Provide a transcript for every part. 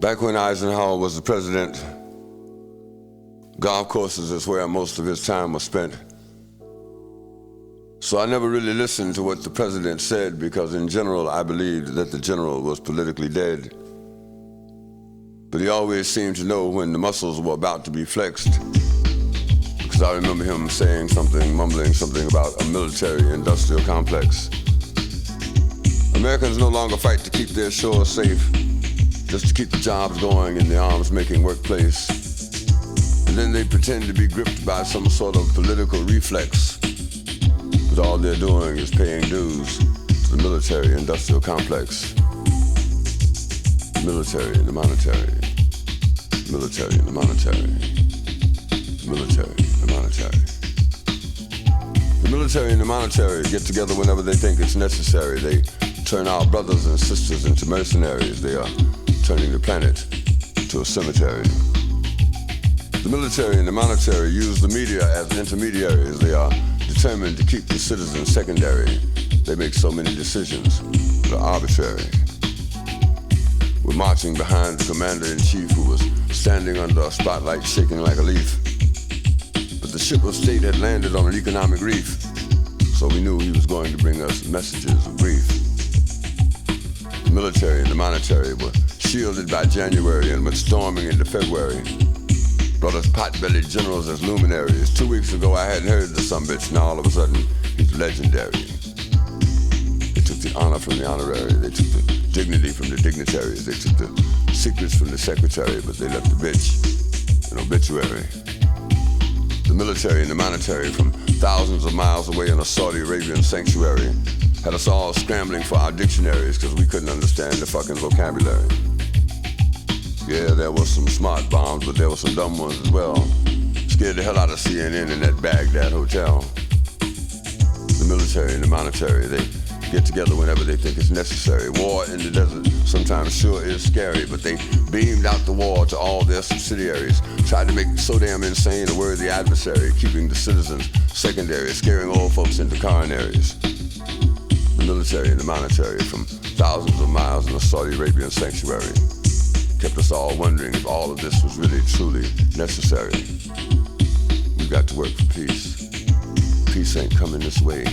Back when Eisenhower was the president, golf courses is where most of his time was spent. So I never really listened to what the president said because in general I believed that the general was politically dead. But he always seemed to know when the muscles were about to be flexed, because I remember him saying something, mumbling something about a military-industrial complex. Americans no longer fight to keep their shores safe, just to keep the jobs going in the arms-making workplace. And then they pretend to be gripped by some sort of political reflex, but all they're doing is paying dues to the military-industrial complex. Military and the monetary. Military and the monetary. Military and the monetary. The military and the monetary get together whenever they think it's necessary. They turn our brothers and sisters into mercenaries. They are turning the planet into a cemetery. The military and the monetary use the media as intermediaries. They are determined to keep the citizens secondary. They make so many decisions that are arbitrary. We're marching behind the commander-in-chief who was standing under a spotlight shaking like a leaf. But the ship of state had landed on an economic reef, so we knew he was going to bring us messages of grief. The military and the monetary were shielded by January and went storming into February. Brought us pot-bellied generals as luminaries. 2 weeks ago I hadn't heard the sumbitch, now all of a sudden he's legendary. They took the honor from the honorary, they took the dignity from the dignitaries, they took the secrets from the secretary, but they left the bitch an obituary. The military and the monetary from thousands of miles away in a Saudi Arabian sanctuary had us all scrambling for our dictionaries because we couldn't understand the fucking vocabulary. Yeah, there was some smart bombs, but there were some dumb ones as well. Scared the hell out of CNN in that Baghdad hotel. The military and the monetary, they get together whenever they think it's necessary. War in the desert sometimes sure is scary, but they beamed out the war to all their subsidiaries, tried to make so damn insane a worthy adversary, keeping the citizens secondary, scaring old folks into coronaries. The military and the monetary from thousands of miles in a Saudi Arabian sanctuary kept us all wondering if all of this was really, truly necessary. We've got to work for peace. Peace ain't coming this way.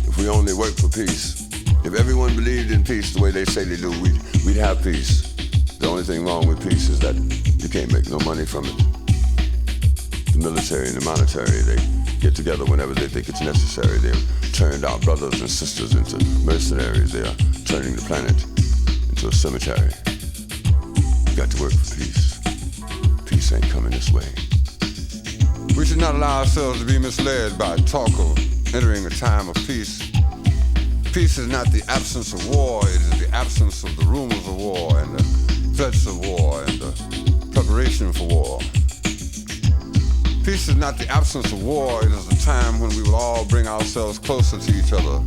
If we only work for peace, if everyone believed in peace the way they say they do, we'd have peace. The only thing wrong with peace is that you can't make no money from it. The military and the monetary, they get together whenever they think it's necessary. They've turned our brothers and sisters into mercenaries. They are turning the planet into a cemetery. We got to work for peace. Peace ain't coming this way. We should not allow ourselves to be misled by talk of entering a time of peace. Peace is not the absence of war, it is the absence of the rumors of war and the threats of war and the preparation for war. Peace is not the absence of war, it is the time when we will all bring ourselves closer to each other,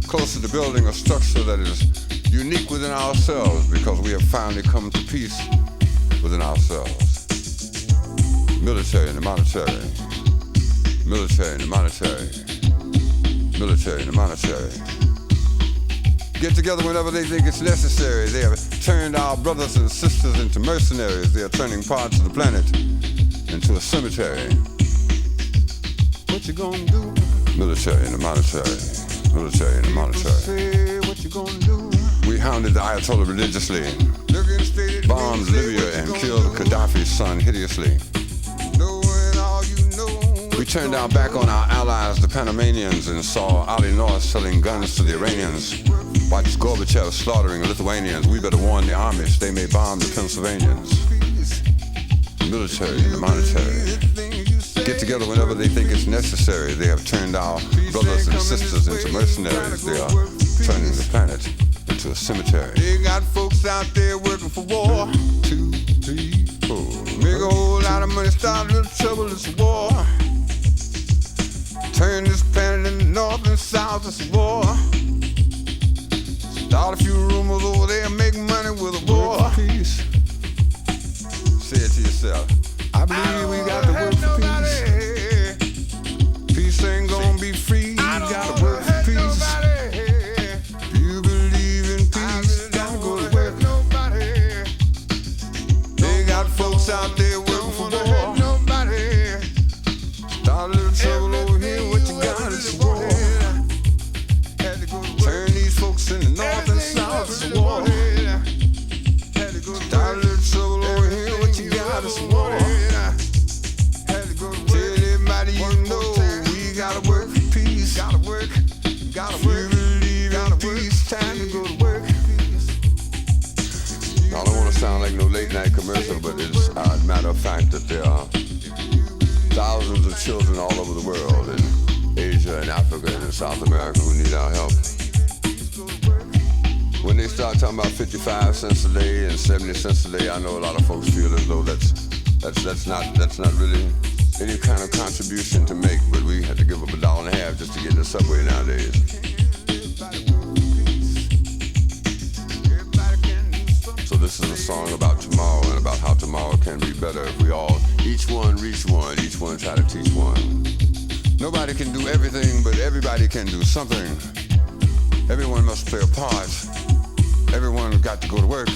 closer to building a structure that is unique within ourselves because we have finally come to peace within ourselves. Military and the monetary. Military and the monetary. Military and the monetary get together whenever they think it's necessary. They have turned our brothers and sisters into mercenaries. They are turning parts of the planet into a cemetery. What you gonna do? Military and the monetary. Military and the monetary. Say what you gonna do? We hounded the Ayatollah religiously, bombed Libya and killed Gaddafi's son hideously. We turned our back on our allies, the Panamanians, and saw Ali North selling guns to the Iranians. Watched Gorbachev slaughtering the Lithuanians. We better warn the Amish, they may bomb the Pennsylvanians. The military and the monetary get together whenever they think it's necessary. They have turned our brothers and sisters into mercenaries. They are turning the planet into a cemetery. They got folks out there working for war. 2, 3, 4. Make a whole lot of money, start a little trouble, it's a war. Turn this planet in the north and south, it's a war. Start a few rumors over there, make money with a war. Peace. Say it to yourself. I believe we got to work for peace. Peace ain't gonna be free, you gotta work for peace. You believe in peace, gotta go to work. out there working for war. Nobody. Start a little trouble over here, what you got is war. Turn these folks in the north and south is war. Start a little trouble over here, what you got is war. Tell everybody you know we gotta work for peace. Gotta work, gotta work. Believe in peace, time to go to work. I don't want to sound like no late night commercial, but it's a matter of fact that there are thousands of children all over the world in Asia and Africa and in South America who need our help. When they start talking about 55 cents a day and 70 cents a day, I know a lot of folks feel as though that's not really any kind of contribution to make, but we have to give up $1.50 just to get in the subway nowadays. So this is a song about tomorrow and about how tomorrow can be better if we all, each one reach one, each one try to teach one. Nobody can do everything, but everybody can do something. Everyone must play a part. Everyone got to go to work.